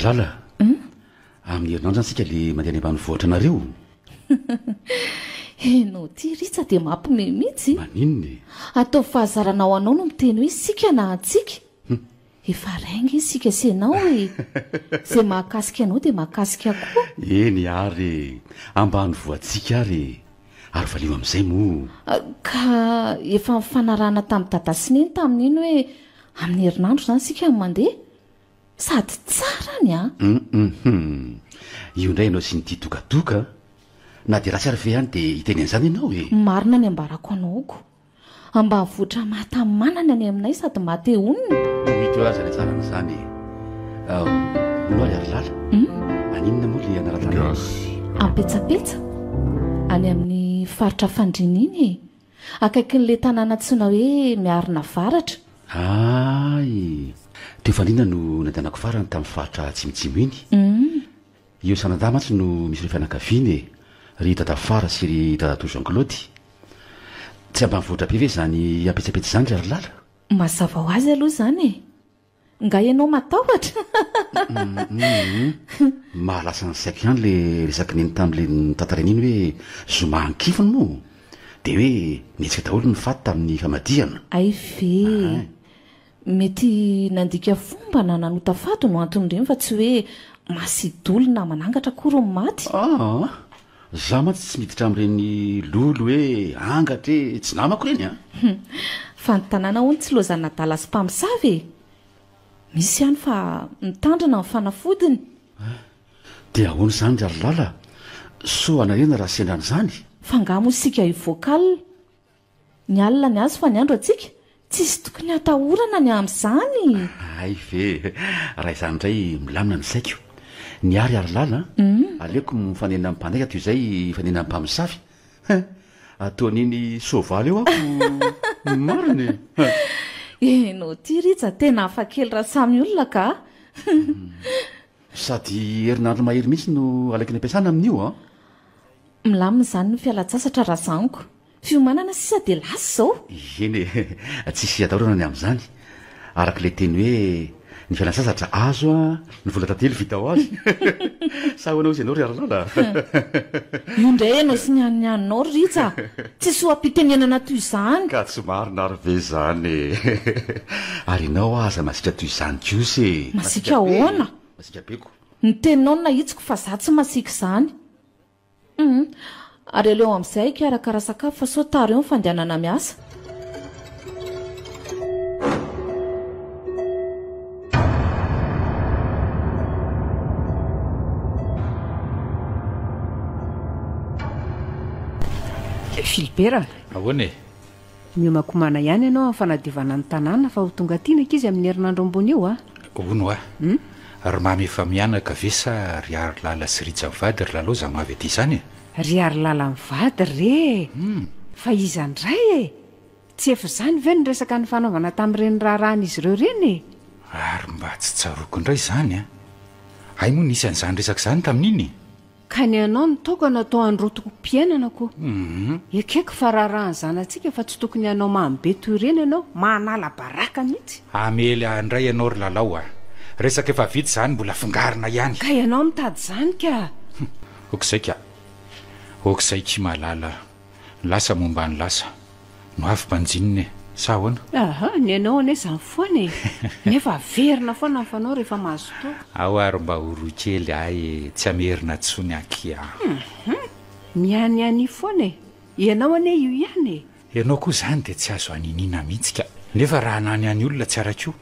Lala amin'ny herinandro antsika le mandeha any ambanivohitra anareo. Enao ty Ritsa dia mampime mihitsy. Maninona? Atao fahazaranao anao no miteny hoe sika na antsika. Efa rainga sika senao e. Zay mahakasika anao dia mahakasika koa. Eny ary ambanivohitsika ary valio amin'izay mo. Ka efa mifanarahana tamin'ny dada Sineny tamin'iny hoe amin'ny herinandro izany sika no mandeha. Sady tsara ny a. Io indray ianao sy nyity tokadoka na dia ratsy ary ve ihany dia hiteny an'izany ianao e. Marina ny ambarako anaoko. Ambanivohitra mahatamanana ny aminay sady mahate onona. Mety ho aza ny tsara n'izany. Nao ary Lala. Aninona moa le anaratana? Ampetsapetsa any amin'ny faritra Fandrininy akaikin'le tanàna antsoina hoe Miarina Varatra. Ay, teo Fandrina no nandehanako farany tamin'ny faritra Tsimitsimo iny. Io Sanadaha mantsy no misy ireo fianakaviany ry dada Fara sy ry dada Tou Jean Claude. Tsy ambanivohitra be ve izany ampetsapetsa izany ry Lala? Mazava ho azy aloha izany e. Nga ianao matahotra. Mahalasa ny saiko ihany le resaky neny tamin'le tantarany iny hoe zoma ankifony moa dia hoe nihetsika daholo ny faty tamin'ny famadihana. Ay ve mety nandika fomba na nanota fato no anton'ireny fa tsy hoe masidolo na manangatra kory ny maty. Za mantsy tsy miditra amin'ireny lolo hoe angatra hoe tsy namako ireny a. Fa ny tanàna hono tsy lozana dala sy mpamosavy e. Misy ihany fa mitandrina ny fanafodiny. Dia ahoana izany ry Lala? So anarena raha sendran' izany. Fa nga moa sika ivoakalina. Ny alina ny azo fa ny andro antsika tsisy tokony hatahorana ny amin'izany. Ay ve raha izany indray milamina ny saiko. Ny ary Lala aleoko mifanena amin'ny mpandaika toy izay fanena amin'ny mpamosavy. Ataon'iny soavaly eo ako mariny. Enao ty Ritsa tena hafakely raha samy olona ka. Sady herinandro mahery mihitsy no alaiky ny ampiasana amin'io a. Milamina izany no fialan-tsasatra raha zaniko. Fiomanana sisa dia lasa izao. Eny e, tsisy atahorana ny amin'izany. Arak'ilay teny hoe ny fialan-tsasatra azo a ny vola tantely vita ho azy. Sa hoanao izy ianao ry Lala? Io indray ianao sy nianianao Ritsa. Tsy soam-pitenenana toy izany. Ka tsy marina ary ve izany e. Ary ianao aza masika toy izany kosa e. Masika ahoana? Masika beko. Ny teninao no nahitsiko fa za tsy masika izany. Ary aleo amin'izay ikarakara sakafo fa sao tara eo ny fandehanana miasa. Filibera, ahoana e? Miomakomana ihany ianao amin'ny fanadivana ny tanàna fa ho tonga tiana izy amin'ny herinandro ambony io a. Hono a. Ry mamy efa mianaka ve sa ry ary Lala sy Ritsa mivady ry laloza mavy aty izany e? Ry ary Lala mivady re. Fa izy andray e. Tsy efa izany ve ny resaka ny fanaovana tamin'ireny raharahana izy ireo reny e? Ary mba tsy tsaroko indray izany a. Hay moa nisy an'izany resaka izany tamin'iny. Ka ny anao ny toka natao androtom-piainanako. Ekeko fa raharahana zanantsika fa tsy tokony ianao mambe toy ireny ianao manala baraka mihitsy. Amely andray ianao ry lalao a. Resaka efa vita izany mbola fingarina ihany. Ka ianao mitady izany ka. Okizay ka. Okizay tsy mahalala. Lasa momba ny lasa. No avy mpanjinina e. Sa ahoana? Ny ianao ane izany foana e. Nefa verina foana ny fanao rehefa mahazo toa. Ao ary mba horo kely ay tsy amerina tsony akia. Mianiani foana e. Ianao ane io ihany e. Ianao koa izany dia tsy azo aninina mihitsy ka. Nefa raha nany any olona tsy ara-koa.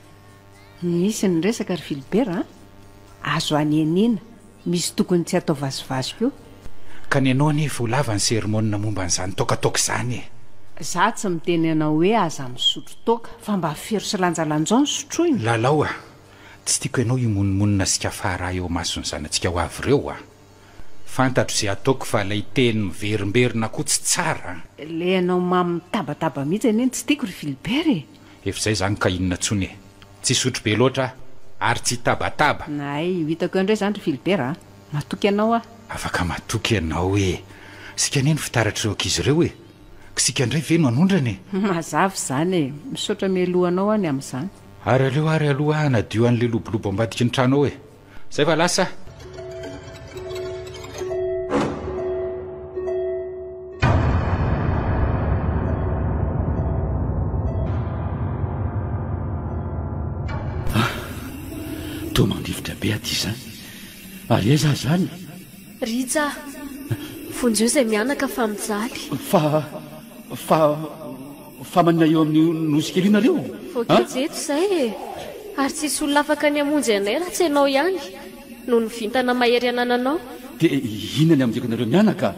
Misy ny resaka ry Filibera azo anianina. Misy tokony tsy atao vazivazy koa. Ka ny ianao ane voalava ny sermonina momba n'izany tokatoka izany e. Za tsy miteny anao hoe aza misotro toka fa mba fero sy lanjalanjao ny sotroina. Lalao a. Tsy tiako ianao imonomonina sika faraha eo masony zanantsika ho avy ireo a. Fantatro izay ataoko fa ilay teny miverimberina koa tsy tsara. Le ianao mamy mitabataba mihitsy anie tsy tiako ry Filibera e. Efa izay izany ka inona tsony e. Tsy sotro be loatra ary tsy tabataba. Nay hitako indray izany ry Filibera. Matoky ianao a. Afaka matoky ianao e. Sika anie ny fitaratra ireo ankizy ireo e. Sika indray ve no anondrana e. Mazava izany e. Misaotra mialohanao any amin'izany. Ary aloha anadio an'le lobolobo ambadiky ny trano ao e. zay fa lasa to mandrivotra be aty zany ary eza zany rija fonjeo izay mianaka fa mijaly fa manina eo amin'ny nosikely inareo voakejeto izay e ary tsisy olona afaka ny amonjy anay raha tsy ianao ihany no nivintana mahery anananao dia inona ny aminjeko anareo mianaka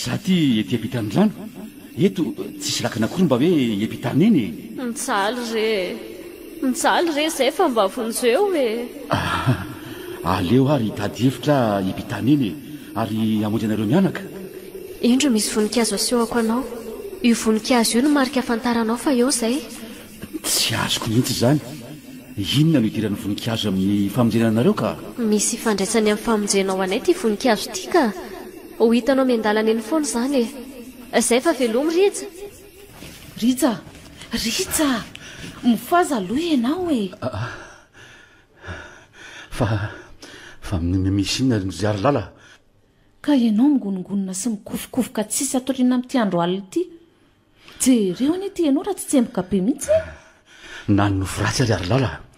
za ty ety ampitan'ndrano eto tsisy lakana kory mba hoe epitana eny mijaly re izay fa mba vonjeo e aleo ary hitady hevitra epitana eny ary amonjy anareo mianaka indro misy voninkazo asehoko anao io voninkazo io no marika afantaranao fa eo izay tsy azoko mihitsy zany inona no hidiran'ny voninkazo amin'ny famonjena anareo ka misy ifandraisany amin'ny famonjenao anay ty voninkazo ty ka ho hitanao miandalana eny foana izany e izay fa velomy rija mifaza aloha ianao e fa misy inona zyary lala ka ianao migonongonona sy mikofokofoka tsisy atoriana amin'ity andro alina ity jereo any ty ianao raha tsy tsemboka be mihitsy na ny nofiratsy ary lala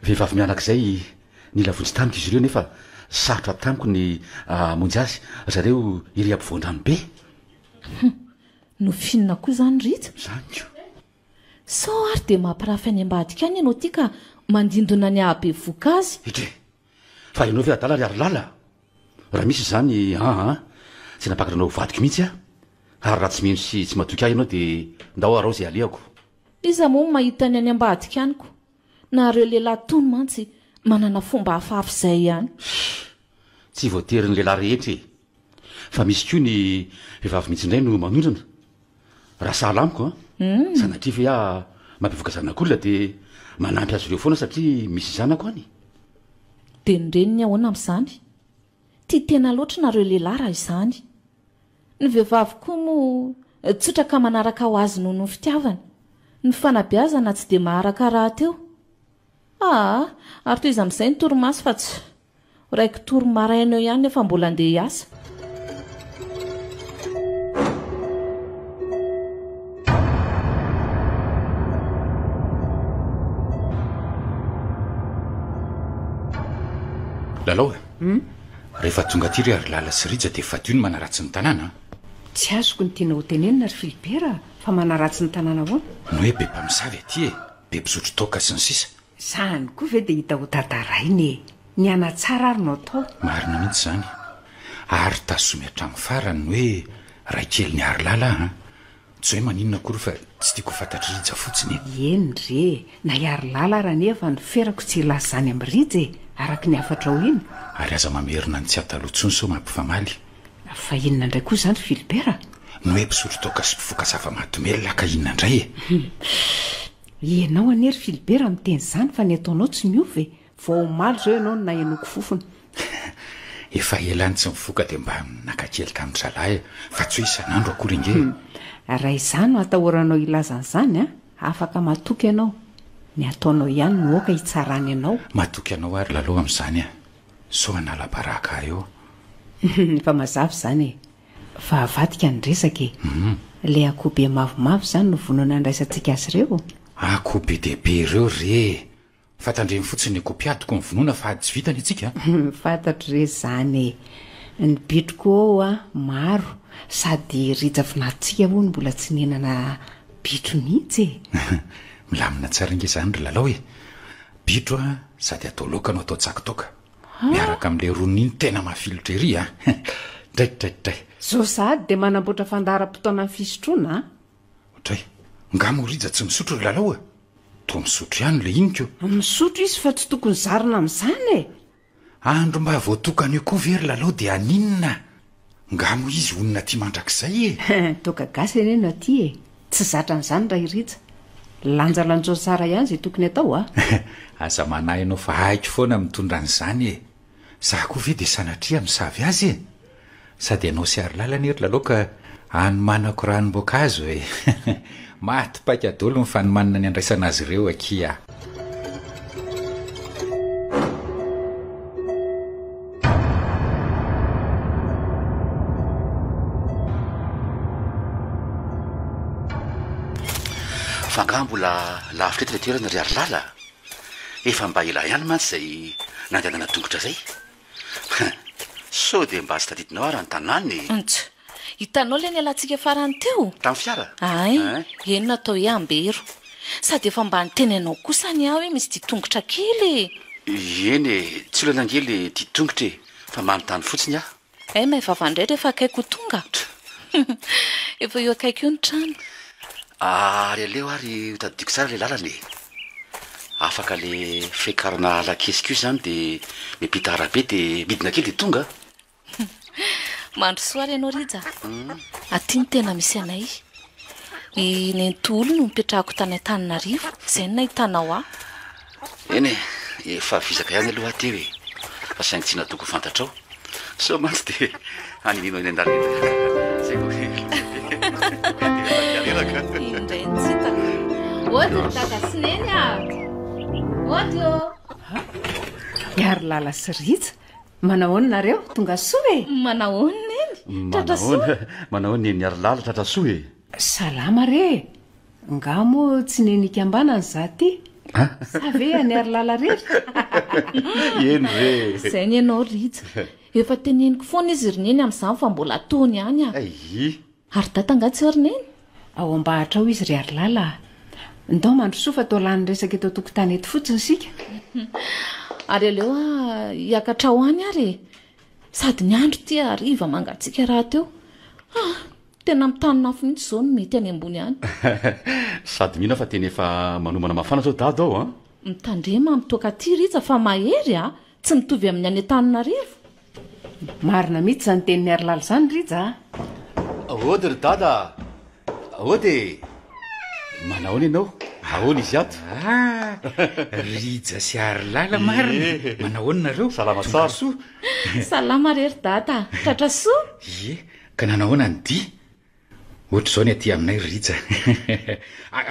vehivavy mianak'izay nila vonjy tamiko izy ireo nefa sarotra tamiko ny monjy azy zareo iry ampivoandrano be no finina koa zany rita zanyko sao ary dia mampirafy any ambadika any ianao ty ka mandindona ny ahabe voka azy itre fa ianao ve adala ry ary lala raha misy zany tsy napakaranao vadiko mihitsy ary raha tsy mino sy tsy matoky ahy ianao dia ndao arao izay aleako iza moa mahitany any ambadika anyko nareo lehilahy tony mantsy manana fomba hafahafa izay ihany tsy voatery ny lehilahy rehetra fa misy koa ny vehivavy mihitsy indray no manondrana raha sahalamiko sanatria fe mampivoaka zanak'olona dia manampy azy ireo foana satria misy zanako any dia nyreniny ahoana amin'izany tia tena loatra nareo lehilahy raha izany ny vehivavy koa moa tsotraka manaraka ho azy noho ny fitiavana ny fanabeazana tsy dia maharaka raha teo ary toy izy amin'izay ny torimaso fa tsy raiky toromaraina eo ihany nefa mbola andeha hiasa lalao rehefa tonga ty ry ary lala sy rija dia efa dio ny manaratsy ny tanàna tsy azoko ny tiana hotenenina ry filibera fa manaratsy ny tanàna hoana no hoe be mpamisavy aty be mpisotro toka sy ny sisa zany koa ve dia hita ho tantarainy ny ana tsara ary no atao marina mihitsy zany ary tasomy hatramin'ny farany ny hoe ray kely ny ary lala tsy hoe maninona kory fa tsy tiako fantatry rija fotsiny eny re na hiary lala raha nefa ny ferako tsy hilasy zany amin'ny rija araka ny afatra ho iny ary aza mamerina ny tsy atalotsony so mampifamaly fa inona indray koa zany filibera no hoe mpisotro toka sy mpifoka zava-mahatomely ka inona indray ianao anery filibera miteny izany fa ny ataonao tsy miovy vao omaly zao ianao na enoko fofona efa elany tsy mifoka dia mba nakakely tamin'ny zalahy fa tsy hoe isan'andro akory inge raha izany no atahoranao ilazan'izany afaka matoky ianao ny ataonao ihany no oka hitsarany ianao matoky ianao ary lalao amin'izany so anala-baraka eo fa mazavy izany fa avadika ny resaka le akobe mavomavo izany no vonona andraisantsika azy ireo akobe dehibe ireo re fatandreny fotsiny kopiatoko ny vonoana fa ady tsy vitany itsika fantatro re zany ny bitroko ao maro sady rija finatsika ho ny mbola tsy nenana bitro mihitsy milamina tsara inge zany ry lalao bitro sady atao loka no atao tsakotoka miaraka amin'le roniny tena mahafilotra ery ndraikidraikidray zao sady dia manamboatra fandaharam-potoana ny fisotroana otray ngamorija tsy misotro ry lalao to misotro ihany le iniko misotro izy fa tsy tokony zarina amin'izany andro mba voatokana eo koa very lalao dia aninona ngamo izy onona ty mandrakizay toka gasy eneno aty tsy zatra n'izany raha irija lanjalanjao tsara ihany zay tokony atao aza manahy ianao fa haiko foana mitondra an'izany za koa ve dia sanatria misavy azy sady ianao sy ary lalana ery lalao ka anomanako ranom-boankazo maty paika dolo ny fanomanana ny andraisana azy ireo akia fa nga mbola lavitra eto le toerana ry ary lala efa mba ela ihany mantsy zay nandehanana tongotra zay so de mba sy tadidinao ary an-tanany hitanao le ny alantsika farany teo tamin'ny fiara ay eno natao iambero sady efa mba nytenenao kosa ny aho hoe misy ty tongotra kely eny tsy olana angely ty tongotra fa manontany fotsiny ah mahay vavandraitra efa akaiko tonga efa io akaiko io ny trano ary aleo ary hotadidiko tsara le lalany afaka le fekarana alakesikio zany de mipita arabe de midina kely de tonga mandro soary ianao rija aty ny tena misy anay nentolo no mipetrahako tany an-taninarivo zay no nahitanao aho eny efa vizaka ihany aloha aty hoe fa saingy tsy natoko fantatrao so mantsy de aninino eny andalena zay ko indray ntsita oty ry dada sineny a oty o iary lala sy rija manahoany nareo tonga soa e manahoany eny tratra soa manahoany eny ary lala tratra soa e salama re ngamo tsy nenika ambanany za ty sa ve any ary lala rery eny re zay ny ianao rija efa teneniko foana izy rineny amin'izany fa mbola ataony any a ary datangatsy orineny ao ambahatra ao izy ry ary lala ndao mandro soa fa atao lany resaka eto tokotany eto fotsiny sika ary aleo hiakatra ho any ary sady ny andro ty ariva mangatsika raha teo tena mitanina finitsy zao no mety any ambony any sady mihina fa tena efa manomana mafana zao dado ao a mitandrema mitoaka ty rija fa mahery a tsy mitovy amin'ny any an-taninarivo marina mihitsy zany tenin'ny ary lala zany rija ody ry dada ody manahoana ianao ahoana izy ato rija sy ary lala marina manahoana nareo salama tsara soa salama rery dada tratra soa ka nanahoana ny di ohatra zao ny aty aminay rija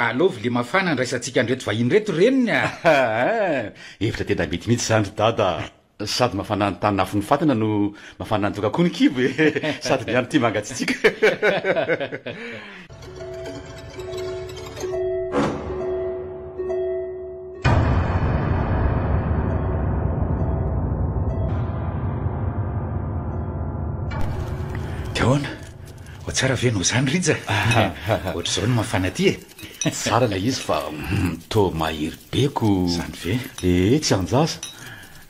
alovy le mafana ndraisantsika andreto vahiny reto reniny efitra tena mety mihitsy zany ry dada sady mafana ny tany nafony fatana no mafana ny tokako ny kibo sady ny any ty mangatsitsika taona ho tsara ve no zany rija ohatra zao no mafana ty tsara la izy fa to mahery beko zany ve tsy anjasa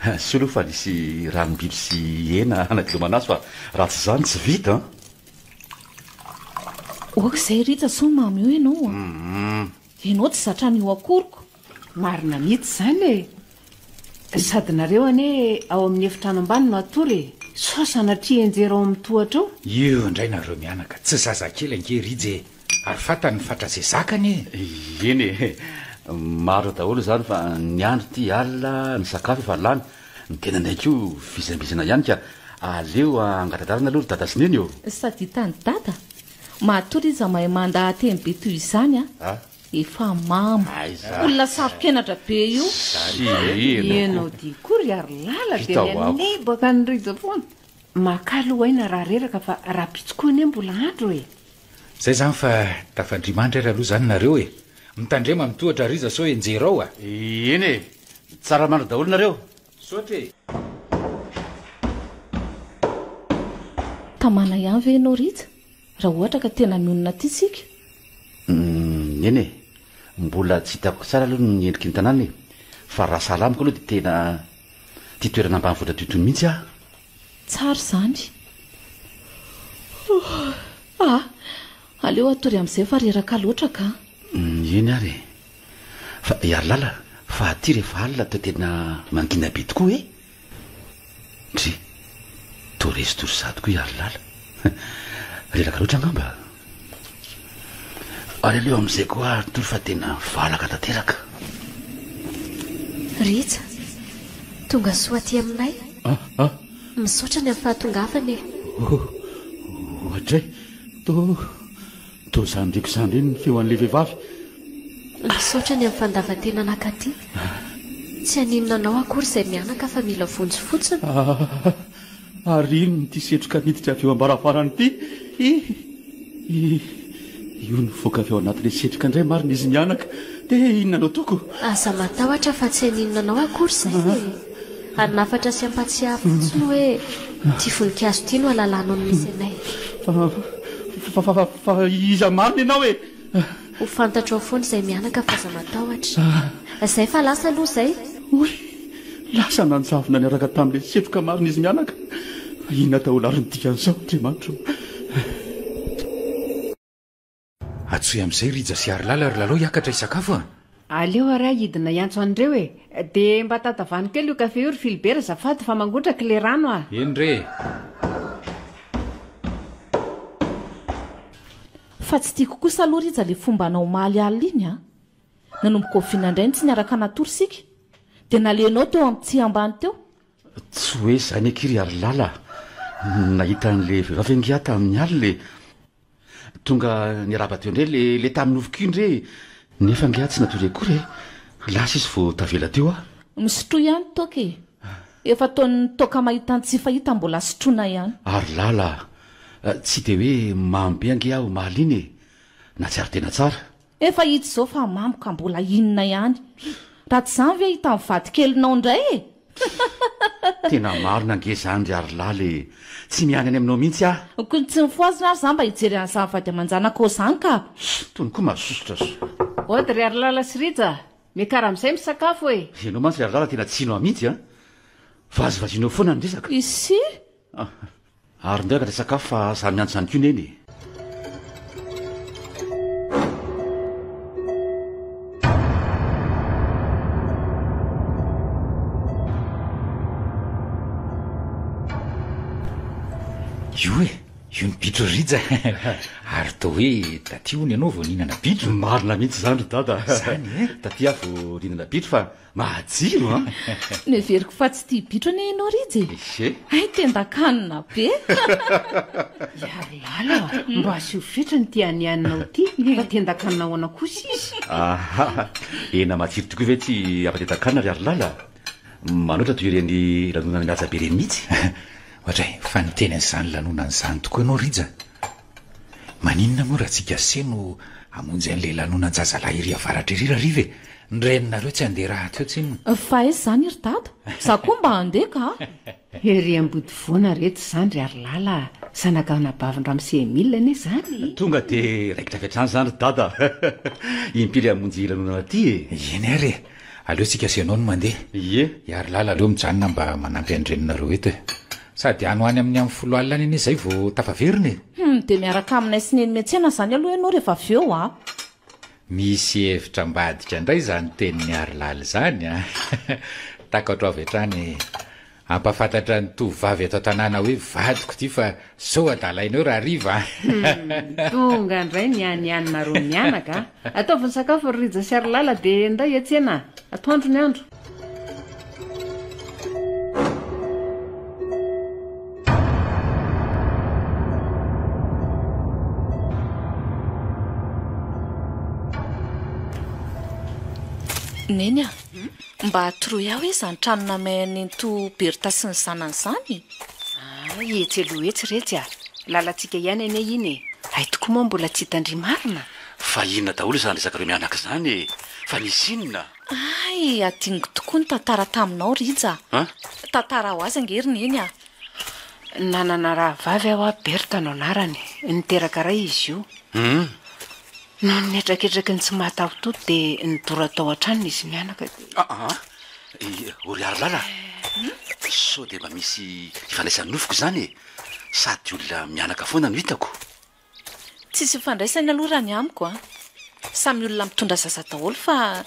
sy aloha fa nisy ranombiby sy hena anadilomanazy fa raha tsy zany tsy vita oka zay rija so mamy io ianao ianao tsy zatrany io akoroko marina mihitsy zany e sady nareo ane ao amin'ny efitrano ambany no atory so sanatria enjera ao amin'ny tohatra ao io indray nareo mianaka tsy zazakely ange rija ary fatany fatra zay zakany eny maro daholo zany fa ny andro ty alina ny sakafo efa lany ny tena ndraiky io vizambizana ihany ka aleo angatadarana aloha ry dada sineny eo sady hitany dada mahatory izy mahay mandahateny be toy izany a efa mamo olona sarokenatra be io ianao di kory ary lala de anebaka ny rija foana makalo aina raha reraka fa raha pitsikoa ane mbola andro e zay zany fa tafandrimandry ary aloha zany nareo e mitandrema mitohatra riza so enjera ao eny tsara mandro daholo nareo sotra tamana ihany ve ianao rija raha ohatra ka tena mionona ty sika eny mbola tsy hitako tsara aloha ny endriky ny tanàny fa raha salamiko aloha de tena ty toerana ambany voatra toitony mihitsy tsara zany aleo atory amin'izay fa reraka loatra ka eny ary fa iary lala fa aty rehefa alina to tena mangina be tokoa dry torezy tory koa iary lala reraka loatra angamba ary aleo amin'izay koa tory fa tena valaka tanteraka rija tonga soa aty aminay misaotra ny amin'ny fahatongavany ohatray to zandriko zandry eny ny feo an'le vehivavy misaotra ny amin'ny fandavatena anakaty tsy aninonanao akory izay mianaka fa mila vonjy fotsiny ary ino ny ty setroka niditra avy eo ambaravarany ty io ny voaka avy ao anatin'le setrika indray marina izy mianaka dia inona anao toko aza matahotra fa tsy haninonanao akory izay ary nafatra sy ampatsiahy fotsiny hoe ty voninkazo ity no alalànao no misy anay fa iza marina ianao e ho fantatra ao foana izay mianaka fa aza matahotra izay fa lasa aloha izay oy lasa nanjavona niaraka tamin'le setroka marina izy mianaka inona daholo ary ny dikan'izao andriamanitra atsoy amin'izay rija sy ary lala ry lalao hiakatra hisakafo aleo ary ah hidina iantso an'ireo e dia mba tatavany kely io kafe io ry filibera zafady fa mangotraka le rano a endre fa tsy tiako kosa aloha rija le fomba anao maly alina iny a nanomboka ovinandray ny tsy niaraka natory sika dia nalenao teo amin'ny tsy ambany teo tsy hoe izany akiry ary lala nahita n'le vehivavy tamin'ny alina tonga niaraba teo indray le tamin'ny ovoko indre nefa ngia tsy natory akory lasa izy vao tavela teo a misotro ihany toka e efa taon'ny toka mahita ny tsy fahita mbola sotroana ihany ary lala tsy dia hoe mambe ange aho maly iny na tsy ary tena tsara efa hita izao fa mamboka mbola inona ihany raha tsy izany ve hita mivady kelinao indray e tena marina ange izany ry ary lala tsy miany any aminao mihitsy ah ko tsy mifoazina ary izany mba hijery an'izany vady aman-janako izany ka tony koa mahasosotra ody ry ary lala sy rija mikara amin'izay misakafo e ianao mantsy ry ary lala tena tsino mihitsy a vazivazinao foana ny resaka isy ary ndray ka resakafo fa samy miantso izany ko neny io e io ny bitro rija ary to hoe taty ony ianao vao nihinana bitro marina mihitsy izany ry dada zany e taty aho vao nihinana bitro fa mahajiro a neveriko fa tsy tia bitro ane ianao rija ise ay tendakanina be ary lala mba asio fitra ny tianianinao ity fa tendakanina hoana kosa izy aha ena matsiro tokoa ve tsy ampatendakanina ry ary lala manoatra toy ireny lanonana mihaja be reny mihitsy ohatray fa niteny an'izany lanonan'izany tokoa ianao rija maninona moa raha tsika seno amonjy an'le lanonanjazalahy iry avaratra iry rariva e nyreninareo tsy andeha raha teo tsiny fa aizy izany ry dada za koa mba handeha ka ery ambody voana rehetra izany ry ary lala zanakanabavindramise emila ane izany tonga dia raikitra fiatrany izany ry dada impily amonjy lanonana aty e eny ary e aleo tsika senao no mandeha ie iary lala aleo mijanona mba manampy andreninareo eto e sady ano any amin'ny folo alina any iny izay vao tafaveriny dia miaraka aminay sy neny miantsena izany aloha ianao rehefa avy eo a misy hevitra mbadika indray izany tenin'ny ary lala izany a takatro avy hatrany ampafantatra ny tovavy atao tanàna hoe vadiko ity fa zao adalainao raha riva tonga indray nianianinareo mianaka ataoviny sakafo ry rija sy ary lala dia nday atsena atoandro ny andro neny a mba atroy aho hoe izany tranona mayanento berta sy ny zanany izany etsy aloha etsy retsy a lalantsika ihany ane iny e ay tokoa moa mbola tsy hitandry marina fa inona daholo izany resaka reo mianaka izany fa nisy inona ay adingo tokoa ny tantara taminao rija tantara ho azy angeriny eny a nanana raha vavy aho a berta no anarany niteraka ray izy io no nihetraketraky ny tsy mahatahototo dia nidora tao an-tranony izy mianaka ory ary lala sao dia mba misy ifandraisan'ny nofoko izany sady olona mianaka foana no hitako tsisy ifandraisany aloha raha ny amiko a samy olona mitondra zaza daholo fa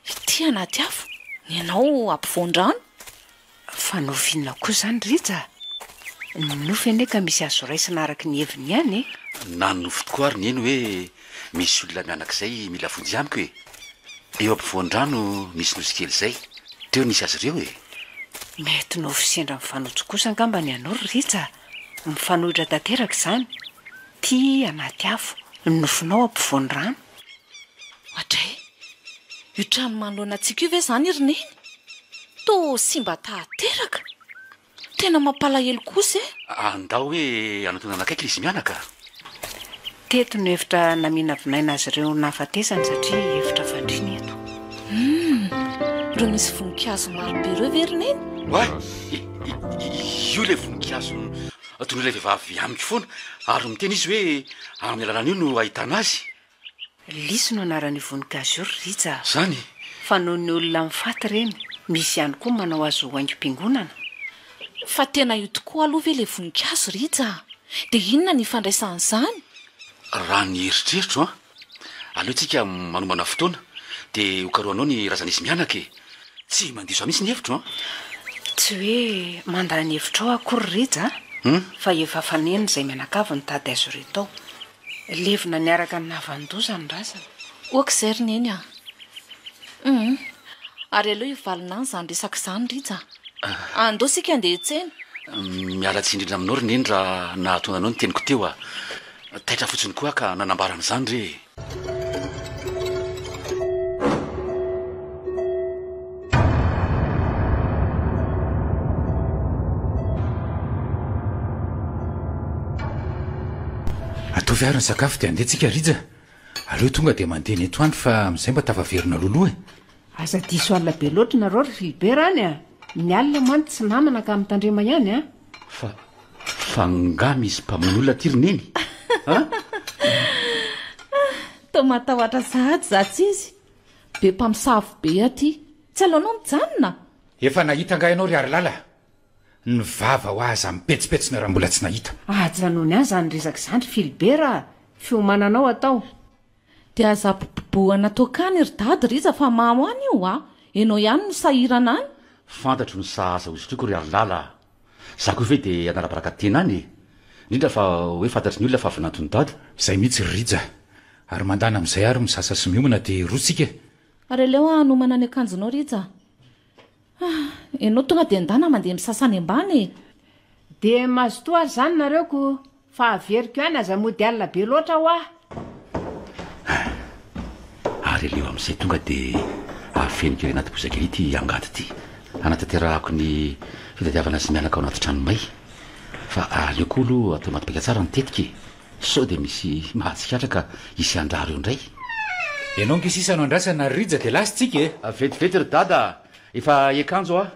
ity anaty afo ny ianao ampivoan-drano fa novinona koa izany rija nofy ane ka misy azo raisina araky ny heviny ihany e na nofo tokoa ary ny eny hoe misy olona mianak'izay mila vonjy amiko e eo ampivoan-drano misy nosy kely izay teo nisy azy ireo e mety nofo sendra mifanojo kosa angamba ny anao ry rija mifanohitra tanteraka izany ty anaty afo nofinao ampivoan-drano ohatray io trano manoloana antsika io ve izany ry neny to sy mba tahateraka tena mampalahelo kosa e andao hoe anatona anakaiky izy mianaka teto no hevitra namina vinaina azy ireo nafatesany satria hevitra fandriny eto. Ireo misy voninkazo marobe ireo verineny. Io le voninkazo toy ilay vehivavy amiko foana ary miteny izy hoe amin'ny alalana io no ahitana azy. Lisy no anaran'ny voninkazo io Rija. Zany Fa noho ny olona mifaty reny, misy ihany koa manao azo haingom-piangonana. Fa tena io tokoa aloha ve le voninkazo Rija? Dia inona ny ifandraisan'izany? raha ny eritreritro aleotsika manombana fotoana dia hokaroanao ny razana isy mianaka tsy mandiso misy ny hevitro Tsy hoe mandany hevitra ao akory Rija fa efa faneny izay mianakavy ny tady azy ireo tao. Levina niaraka ny navandoza ny razana. Oak'izay rineny Ary aloha ivalina izany resaka izany Rija. Andao sika andeha hiantsena. Mialatsy indrindra aminao rineny raha nahatona anao ny teniko teo taitra fotsiny koa ka nanambaran'izany re. Atovy ary ny sakafo dia andehantsika Rija. Aleo tonga dia mandeha ny etoandro fa amin'izay mba tafaverina loloha. Aza diso alina be loatra nareo ry Filibera any ny alina manty tsy namana ka mitandrema ihany fa nga misy mpamon'olona ty rineny Tao matahotra sahady zatsy izy. Be mpamosavy be aty. Tsy aloanao mijanona. Efa nahita nga ianao ry ary lala. Ny vava ho aza mipetsipetsina raha mbola tsy nahita. Ajanony azy any resaka izany ry Filibera. Fiomananao atao. Dia aza boboana tokany ry dady Rija fa mamo any io Enao ihany no sahirana any. Fantatro ny sahaza ozitriko ry ary lala. Za koa ve dia anarabaraka tena any indrindra fa hoe fantatry ny olona fa avy nantony dady. Izay mihitsy ry Rija. Ary mandana amin'izay ary misasa sy miomana dia rotsika. Ary aleo hanomana ny akanjonao Rija. Enao tonga dia andana mandeha misasany ambany Dia mazotoa azy zany nareo ko fa averiko ihany aza mody alina be loatra ho Ary aleo amin'izay tonga dia afeniko ry anaty bozaka ity angady ity anatanterahako ny fitadiavana sy mianaka ao anaty trano may. Fa aleo koa aloha atao matobaka tsara ny tetiky sao dia misy mahatsikaraka ka isy andraro eo indray. Ianao nkisisa no andrasana ry Rija dia lasitsika vetivety ry dada efa ekanjo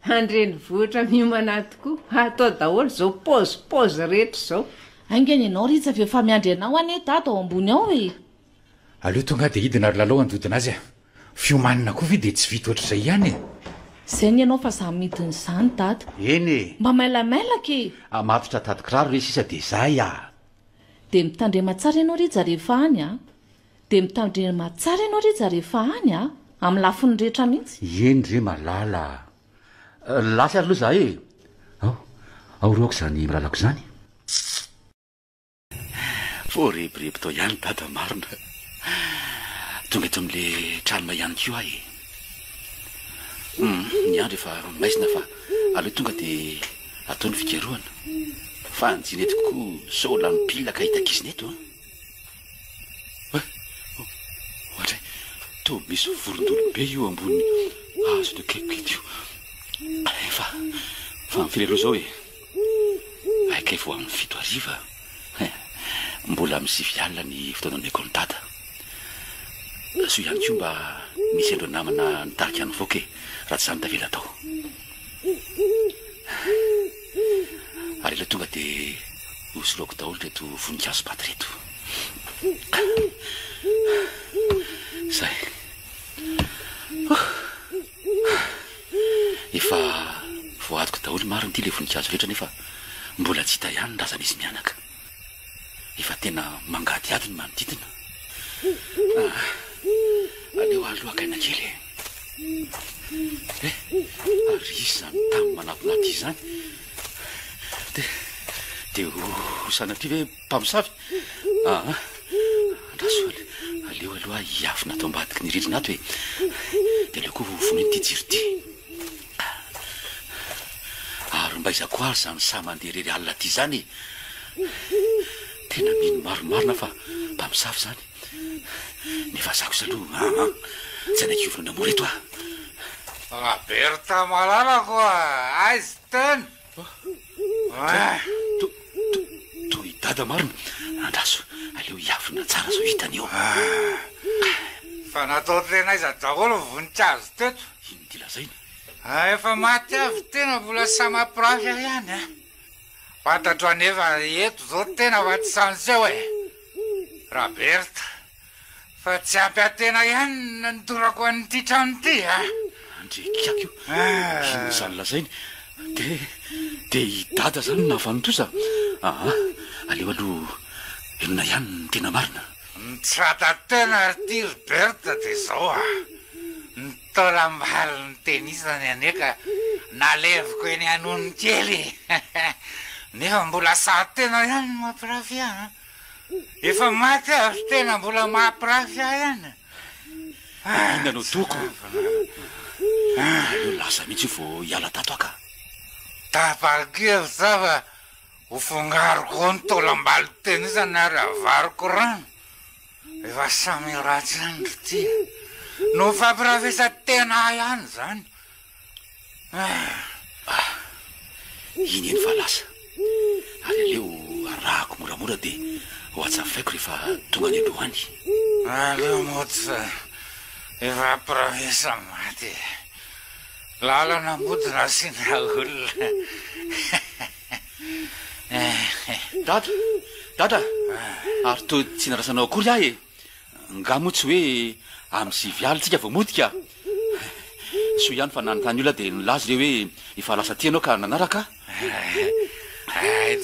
Andreny vohitra miomana tokoa. Atao daholo zao pôzy rehetra zao. Aingany ianao Rija fa efa miandry anao any dady ao ambony ao Aleo tonga dia hidina ry lalao andodina azy Fiomanina koa ve dia tsy vita ohatr'izay ihany Zay ny ianao fa za midiny izany dady. Eny Mba mailamailaka matotra tady kiraro re sisa dia zay Dia mitandrema tsara ianao Rija rehefa any Dia mitandrema tsara ianao Rija rehefa any amin'ny lafiny rehetra mihitsy. Eny re malala lasa ary aloha za aoroako izany milalako izany. Fo rebireby tao ihany dada marina. Tonga eto amin'le tranoma ihany koa ny andro efa maisina fa aleo tonga dia atao ny fikaroana fa anjina eto kokoa sao lampilaka hitakizina eto ohatra to misy vorondolobe io ambony azo no kaikito io fa mifiry aloha zao aika vo amin'ny fito ariva mbola misivy alina ny fotoanany ekony dada so ihany koa mba misy andro namana nitarika any voka raha tsy zany tavela tao ary ilay tonga dia hosoloako daholo reto voninkazo paty reto zay efa voadiko daholo mariny ity le voninkazo rehetra nefa mbola tsy hita ihany raza misy mianaka efa tena mangadiady ny manodidina aleo alohakaina kely ary izy zany tamin'ny manapinaty izy zany dia hosanatry hoe mpamosavy andraso aleo aloha hiafina atao ambadiky ny rindrina ato dia aleo koa voniny ity jiro ty ary mba izako ary zany sa mandeha rery alina ty zany tena mino maromarina fa mpamosavy zany nefa zako izy aloha tsy anakiovina namora eto Berta malalako aizy teny toy dada marina andraso aleo iavina tsara zao hitany eo fa natao tena iza daholo voninkazo teto ino ty lazainy efa maty avy tena mbola samaprafy ah ihany a fantatro anefa eto zao tena fa tsy sanseo e Raberta fa tsy ampy atena ihany nidorako an'ity trano ty a andrekiako io ino zany lazainy de idada zany navanotrosa aleo aloha enona ihany ny tena marina nitsata tena ty Roberta de zao a nitolambali ny tenisany aneka naleviko eny anony kely nefa mbola sa tena ihany mampirafy a efa maty avy tena mbola mampirafy a ihany inanao toko aleo lasa mihitsy io vo hiala tato aka tapakely za fa hofongaroko ny tolambaly tenisany ary avariko rano efa samy ratsy andro ty no fampirafesa tena ihany zany iny eny fa lasa ary aleo arahako moramora de ho atsafaiko rehefa tonga ny aloha any aleo moty efa ampirafesa maty lalana modina sina olona dada ary to tsy narasanao akory ah e nga moa tsy hoe amy sivialy tsika vo modika so ihany fa nanontany olona de nilazy reo hoe efa lasa tianao ka nanaraka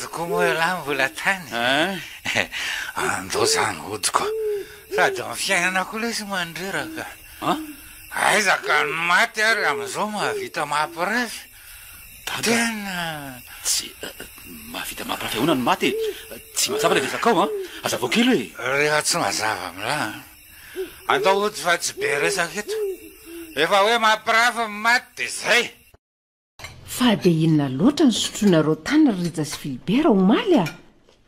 toko moa la mbola tany andao zany odiko sady my fiainanako lesy mandreraka aizaka ny maty ary am'izao mahavita mampirafy tena tsy mahavita mampirafy ahona ny maty tsy mazava le resakao azavao kely hoe rehefa tsy mazava amila andao ody fa tsy be resaka eto efa hoe mampirafy maty de zay fa de inona loatra ny sotroinareo tany rija sy Filibera omaly a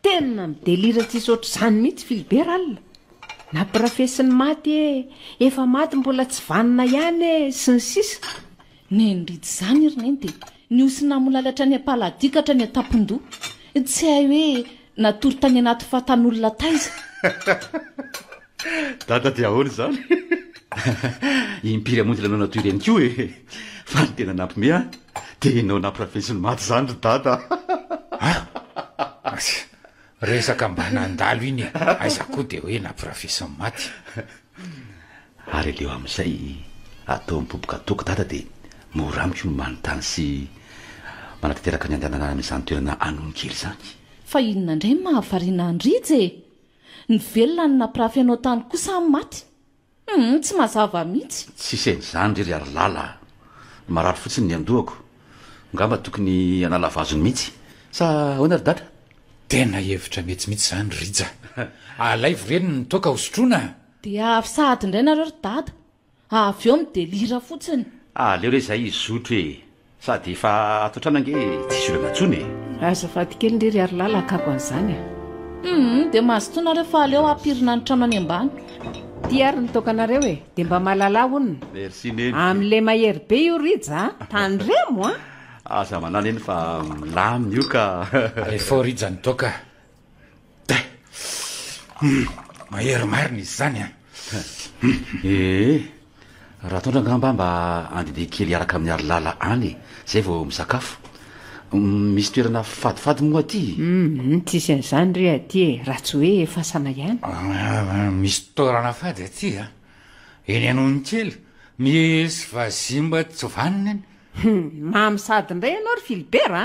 tena midelira tsisy oatra zany mihitsy Filibera alina nampirafesiny maty efa maty mbola tsy vanina ihany sy ny sisa nendritsy zany rineny de niosina molalatra ny ampaladikatra ny atapondoa tsy hay hoe natory tany anaty fatan'olona taiza dada de ahoany zany impiry amonjy lanao natory any ko e fa ny tena nampomea de nao nampirafesiny maty zany ry dada resaka mba nandalo iny aiza koa de hoe nampirafesiny maty ary aleo am'izay atao mipoboka toko dada de moramiko manontany sy manatanteraka ny andehanana am'izany toerana anony kely zany fa inona indray mahavariana andrija e ny velona ny nampirafy anao tany kosa amin'ny maty tsy mazava mihitsy tsisy en'izany rery ary lala marary fotsiny ny andohako ngamba tokony analavazony mihitsy sa ahoana ry dada tena hevitra mihitsymihitsy zany rija alaivo reny nytoaka hosotrona de avy sahady indray nareo ry dada avy eo midelira fotsiny aleo re zay izy zotro e sady efa atotrana nge tsisy olona ntsony e azafady kely ndrery ary lalakako an'izany de mahazotoana reo fa aleo ampirina ny trano any ambany ty ary nytokanareo e de mba mahalala onina merci neny am'le mahery be io rija tandremo aza manana eny fa milaminy io ka rehefa rija nytoka de mahery marina izy zany raha tondra ngamba mba andede kely araka amin'ny ary lala any zay vao misakafo misy toerana fadifady moa aty tsisy an'izany re aty e raha tsy hoe fasana ihany misy toerana fady aty eny anony kely misy vazimba tsy vanina eny mamy sady indray ianao ry Filibera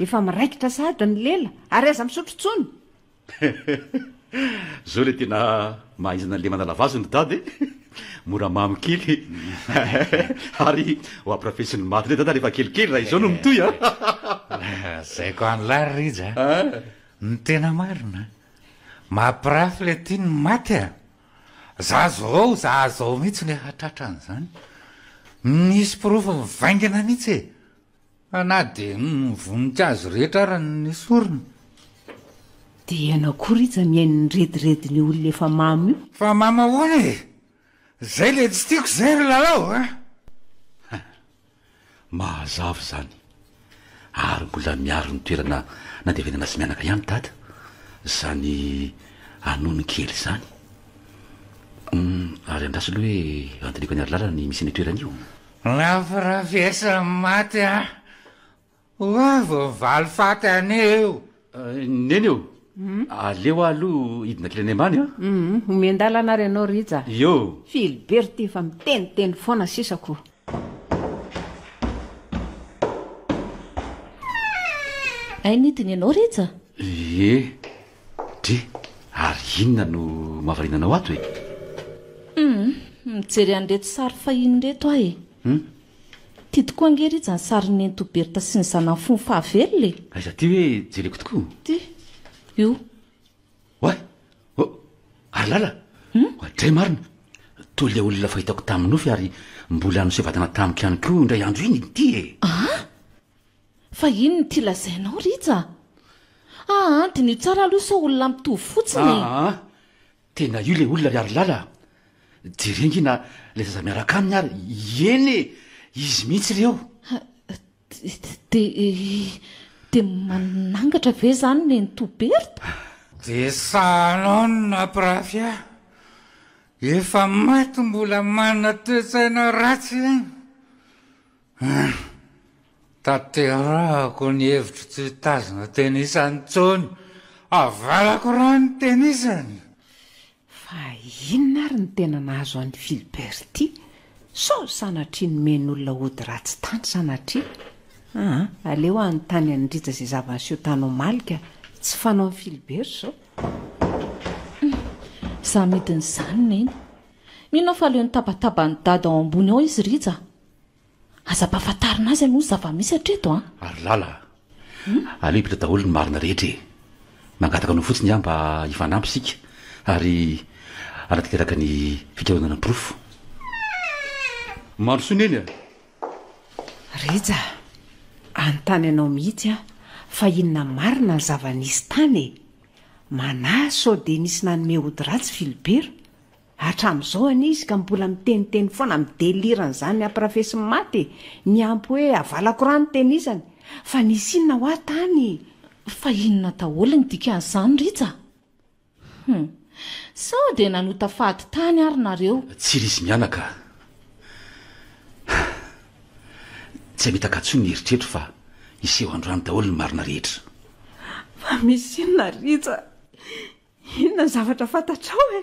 efa miraikitra sady ny lela ary aza misotro tsony zao le tena mahaizana le manalavazony dady mora mamy kely ary ho ampirafesiny maty le dada rehefa kelikely raha izao no mitoy zay ko anylary rija ny tena marina mampirafy le ty ny maty za zao mihitsy le hatratrany zany nisy pirofo mivaingana mihitsy na de voninkazo rehetra ara nisy orina de ianao koa rija mihainy ny redirediny olona efa mamy io fa mamy ahoana e zay le tsy tiako zay ry lalao mahazavo zany ary mbola miaro ny toerana nandevenana sy mianaka ihany dada zany anony kely zany ary andraso aloha hoe antoniko any ary lalany misy ny toeran'io lafiravesa maty a oavovaly faty any eo neny eo aleo aloha hidina kely any ambany a omendalana ry anao rija io Philibert fa miteniteny foana sisako ay nidiny ianao rija dre ary inona no mahavarinanao ato e mijery an'reto sary fahiny reto ahy tia tokoa ange rija ny sariny Toberta sy ny zanany fony fahavelole aiza ty hoe jereko tokoa ty io oay ary lala dray marina tole olona fahitako taminofy ary mbola anosevatana tamiko ihany koa indray andro iny ty e fa ino ny ty lazainao rija antiny io tsara aloha sa olona mitovy fotsiny tena io le olona ry ary lala jerengina le zaza miaraka aminy ary eny izy mihitsy reo de manangatra ve zany neny Toberta de sanao napirafy a efa maty mbola mana toetsaina ratsy taterahako ny hevitro tsy tazona tenisany tsony avalako raha ny tenisany fa inona ary ny tena nahazo an'ny Philibert so sanatria ny men'olona ody ratsy tany sanatria aleo any tany anydrija zay zava-niseho tany malika tsy fanao amin'ny Philibert zao za midiny zany neny minao fa leo ny tabataba ny dada ao ambony ao izy rija aza-pahafantarina azy aloha zava-misy hatreto ary lala aleo hipitra daholo ny marina rehetra e mangataka no fotsiny mba hifanampy sika ary anatanteraka ny fikaonana porofo maro soneny rija anontany anao mihitsy fa inona marina ny zava-nisy tany e manahy sao de nisy nanome ody ratsy Philibert hatramin'izao any izy ka mbola miteniteny foana midelirana zany ampirafesy maty ny ampy hoe avalako rano tenizany fa nisy inona ho atany fa inona daholo ny dikan'izany rija sao de nanota fady tany ary nareo tsy risy mianaka tsy amitakatsony ny eritreritro fa iseho androany daholo ny marina rehetra fa misy inona rija inona zavatra fantatrao e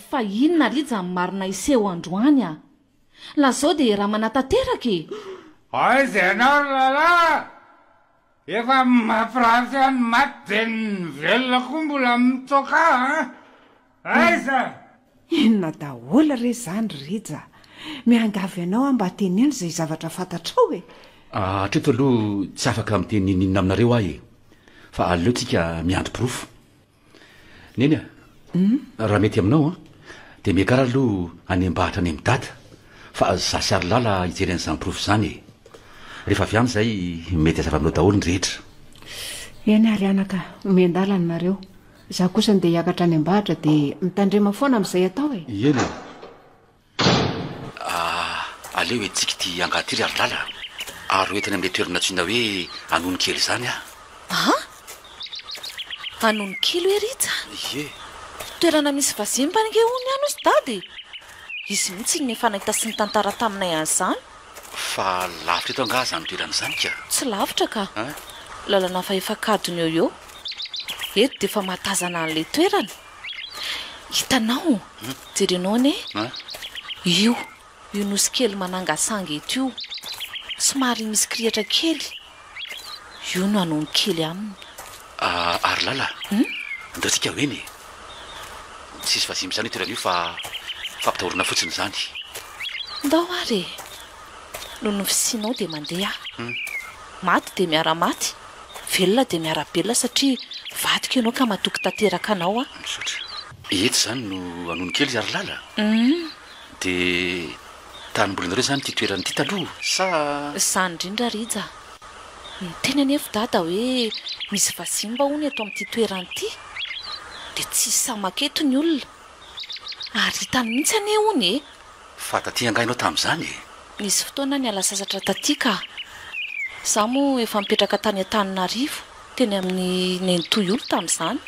fa inona rija ny marina iseho androany la zao de raha manatanteraka e aiza ianao lala efa mampirafy any maty de ny velona koa mbola mitsoka aiza inona daholo re zany rija miangavy ianao mba teneny zay zavatra fantatrao e hatreto aloha tsy afaka miteny ninona aminareo ahy e fa aleotsika miandry porofo neny raha mety aminao de miakara aloha any ambahatra any amin'ny dada fa zasy ary lala hijery an'izany porofo zany e rehefa avy any zay mety azava aminao daholo ny rehetra eny ary anaka omendalany nareo za kosa n de hiakatra any ambahatra de mitandrema foana amin'izay atao e eny aleo etsika ty angatiry ary lala ary hoentiny amin'le toerana tsyna hoe anony kely zany anony kely hoe rija ye toerana misy vazimbange ony ano izy dady izy mihitsy ny efa nahita sy ny tantara taminay an'izany fa lavitra eto anga zany toerana zany ka tsy lavitra ka lalana fa efa kadony eo eo eto de efa mahatazana an'le toerana hitanao jerenao ane io nosy kely manangasanga eto io somary misy kriatra kely io no anony kely aminy ary lala ndaotsika hoeny tsisy vazimy zany toerana io fa fampitahorana fotsiny zany ndao ary no nofisianao de mandeha maty de miara maty velona de miara belona satria vadika ianao ka matoky tanteraka anao misotra eto zany no anony kely ary lala de tanymbolinareo zany ty toerany ty taloha sa zany indrindra rija teny anefa dada hoe misy vazimba hony eto amin'ity toerany ty de tsisy samaketo ny olona ary hitany mihitsy ane hony fa taty angainao tamin'izany nisy fotoana ny ala sasatra taty ka za moa efa mipetraka tany an-taninarivo teny amin'ny nenitoy olo tamin'izany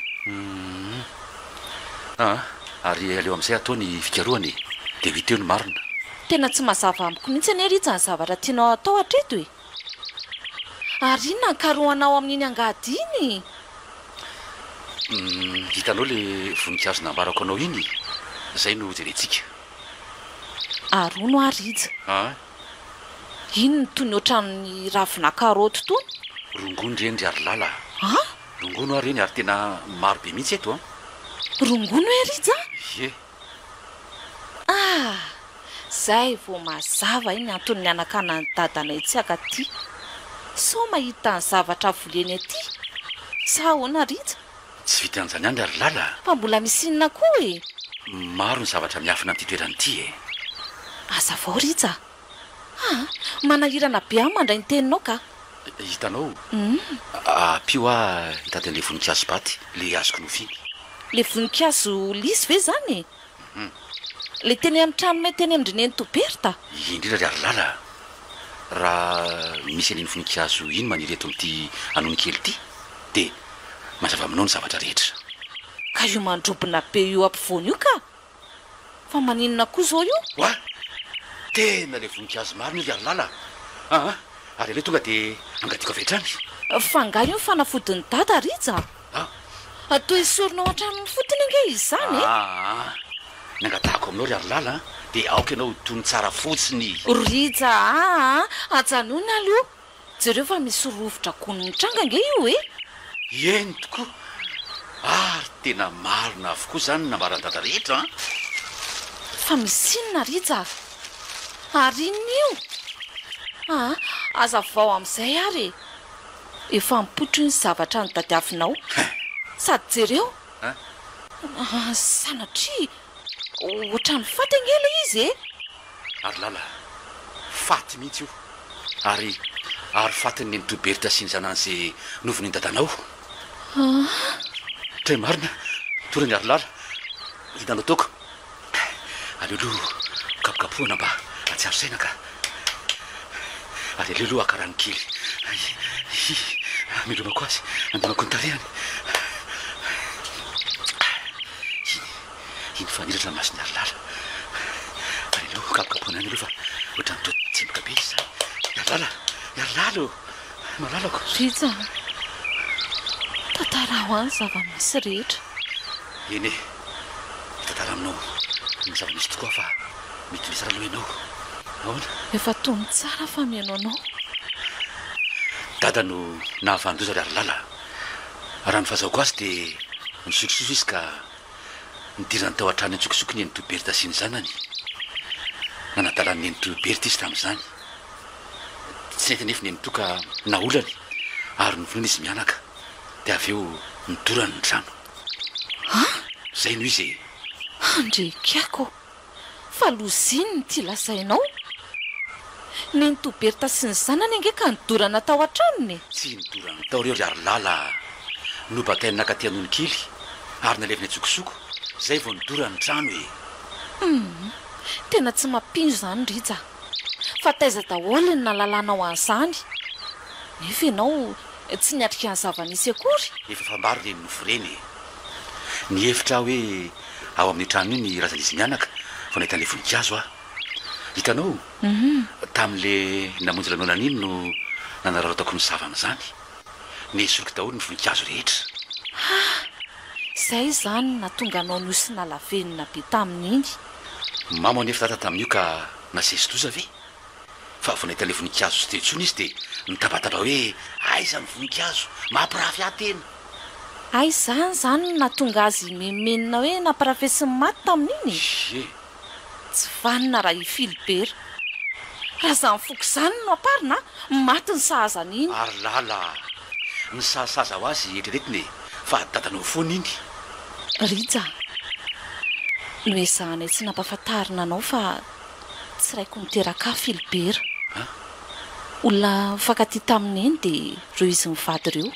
Ary aleo amin'izay atao ny fikaroany dia ho iteo ny marina. Tena tsy mazava amiko mihitsy any Rija ny zavatra tianao atao hatreto e. Ary inona nkarohanao amin'iny angady iny? Hitanao le voninkazo nambarako anao iny, izay no jerentsika. Arono Rija. Ino ny toy ny ohatran'ny ravina karaoty tony? Rongony reny ry Arilala. Rongono reny ary tena maro be mihitsy eto. Rongono e Rija? Ye. Zay vao mazava iny anton'ny anakana ny dadanay tsy akaty. So mahita ny zavatra voleny aty. Sa ahoana Rija? Tsy vita an'izany ihany ry Arilala. Fa mbola misy inona koa e? Maro ny zavatra miafina amin'ity toerana ity e. Aza vao Rija. Manahirana be aho mandray ny teninao ka. Hitanao? Pio hitan'le voninkazo baty, le azoko nofiny. Le voninkazo lisy ve zany e? Le teny amin'ny trano may teny amindrineny Toberta? Indrindra ry Arilala. Raha misy an'iny voninkazo iny maniry eto amin'ity anony kely ity, dia mazava aminao ny zavatra rehetra. Ka io mandrobona be io ampovoany io ka? Fa maninona koa zao io? Tena le voninkazo marina ry Arilala. Ary aleo tonga dia angadiako avy hatrany. Fa nga io ny fanafodin'ny dada Rija. Toy isorina ao an-tranony fotony ange izy zany e? Nangatahako aminao ry Arilala, dia aoka ianao tony tsara fotsiny. Rija ajanona aloha. Jereo fa misy rovotra kony mitranga ange io e? Eny tokoa. Ary tena marina avokoa zany nambarany dada rehetra. Fa misy inona Rija? Ary inona io? Aza vao amin'izay ary. Efa mipotro ny zavatra ny dadiavinao. Sady jereo? Sanatria ohatrany faty angela izy e? Arilala, faty mihitsy io. Ary fatiny ny Toberta sy ny zanany izay novony dadanao. Tre marina, torany Arilala. Hitanao taoko. Aleoloha kapokapohana mba atsiaro saina ka. Ary aleoloha akarany kely. Milomako azy, andonako ny tarehany. Iny faniratra ny masony Arilala. Ary aleoloha kapokapohana any aloha fa ohatrany toa tsemboka be izy zany. Arilala, malalako. Rija, tantara ho any zava-misy rehetra. Eny e, tantara aminao ny zava-misy tokoa fa mety misy raha aloha ianao. Ahoana? Efa tony tsara fa mihaino anao. Dada no nahavandoza ry Arilala. Raha ny fahazahoko azy dia nisokisoso izy ka nidirany tao an-trano antsokisokiny eny Toberta sy ny zanany. Nanadalany eny Toberta izy tamin'izany. Tsy nety nefa ny toka naolany ary novolony izy mianaka, dia avy eo nidorany ny trano. Zay no izy e. Andrekako, fa loziny ty lazainao. Ny Toberta sy ny zanany ange ka nidorana tao an-tranony. Tsy nidorany tao reo ry Arilala. Nobakainy nakaty anony kely ary naleviny atsokosoko, zay vao nidorany ny trano e. Tena tsy mampinjo zany Rija. Fa taiza daholo ny nalalànao an'izany. Nefa ianao tsy niatrika ny zava-nisy akory. Efa fambaro le nofo reny. Ny hevitra hoe ao amin'ny trano iny razan'izy mianaka vao nahitan'le voninkazo hitanao? Tamin'le namonjy lanonana iny no nanaraotako ny zavan'izany. Nesoroky daholo ny voninkazo rehetra. Zay zany natonga anao nosina lavenina be tamin'iny. Mama nefa tata tamin'io ka nasesy toza ve? Fa vao nahita le voninkazo sy teotsony izy dia nitabataba hoe aiza ny voninkazo mampirafy ahy tena. Ay zany natonga azy memenina hoe nampirafesin'ny maty tamin'iny. Tsy vanina raha ifilibera. Raha zany foko zany no aparina maty ny sahazan'iny. Arilala, ny sahasaza ho azy eritreretiny fa dadanao foana iny. Rija, no ezahanay tsy nampahafantarina anao fa tsy raiko miteraka filibera. Olona mifankaty tamin'eny dia reo izy mivady ireo.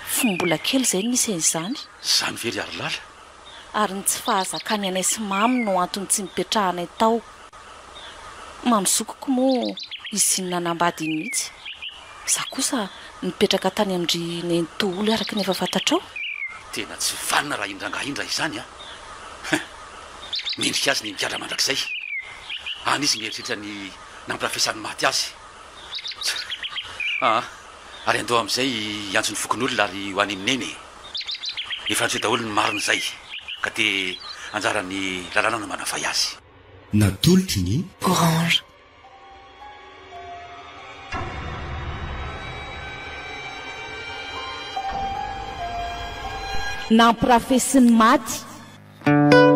Fombola kely izay nisy en'izany. Zany very Arilala. Ary ny tsy fahazakany anay sy mamy no antony tsy mipetrahanay tao. Mamizokoko moa izy nanambady iny mihitsy. Za kosa nipetraka tany amindry neny toolo araka ny efa fantatrao. Tena tsy vanina raha indrangaha indra izany mendrika azy ny mikadra mandrakizay any izy mieritritra ny nampirafesan'ny maty azy ary andeo amin'izay iantso ny fokon'olona ary ho any amin'neny efa antsoe daholo ny marina izay ka dia anjarany lalàna no manafay azy natolotry ny orange nampirafesin'ny maty